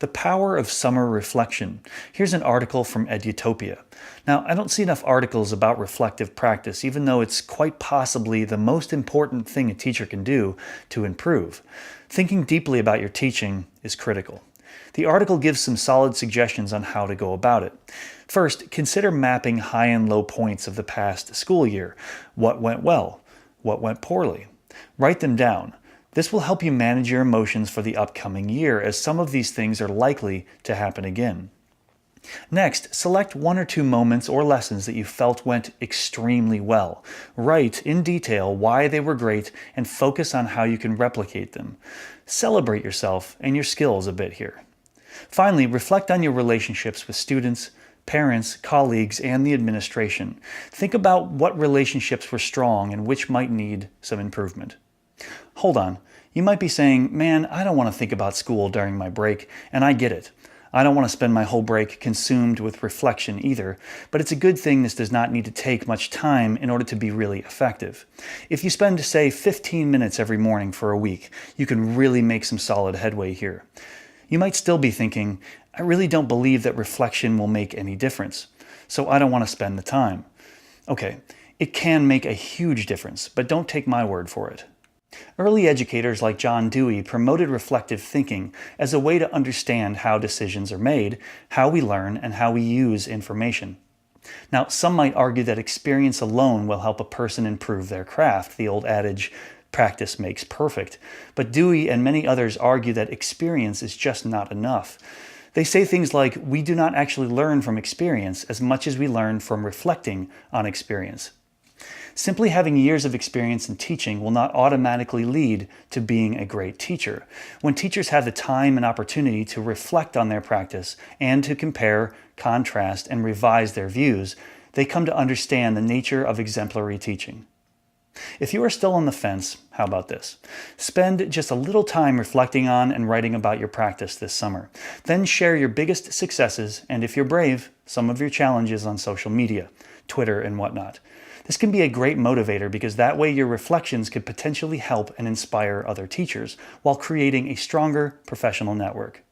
The Power of Summer Reflection. Here's an article from Edutopia. Now, I don't see enough articles about reflective practice, even though it's quite possibly the most important thing a teacher can do to improve. Thinking deeply about your teaching is critical. The article gives some solid suggestions on how to go about it. First, consider mapping high and low points of the past school year. What went well? What went poorly? Write them down. This will help you manage your emotions for the upcoming year, as some of these things are likely to happen again. Next, select one or two moments or lessons that you felt went extremely well. Write in detail why they were great and focus on how you can replicate them. Celebrate yourself and your skills a bit here. Finally, reflect on your relationships with students, parents, colleagues, and the administration. Think about what relationships were strong and which might need some improvement. Hold on, you might be saying, man, I don't want to think about school during my break, and I get it. I don't want to spend my whole break consumed with reflection either, but it's a good thing this does not need to take much time in order to be really effective. If you spend, say, 15 minutes every morning for a week, you can really make some solid headway here. You might still be thinking, I really don't believe that reflection will make any difference, so I don't want to spend the time. Okay, it can make a huge difference, but don't take my word for it. Early educators like John Dewey promoted reflective thinking as a way to understand how decisions are made, how we learn, and how we use information. Now, some might argue that experience alone will help a person improve their craft, the old adage, practice makes perfect. But Dewey and many others argue that experience is just not enough. They say things like, we do not actually learn from experience as much as we learn from reflecting on experience. Simply having years of experience in teaching will not automatically lead to being a great teacher. When teachers have the time and opportunity to reflect on their practice and to compare, contrast, and revise their views, they come to understand the nature of exemplary teaching. If you are still on the fence, how about this? Spend just a little time reflecting on and writing about your practice this summer. Then share your biggest successes and, if you're brave, some of your challenges on social media, Twitter and whatnot. This can be a great motivator because that way your reflections could potentially help and inspire other teachers while creating a stronger professional network.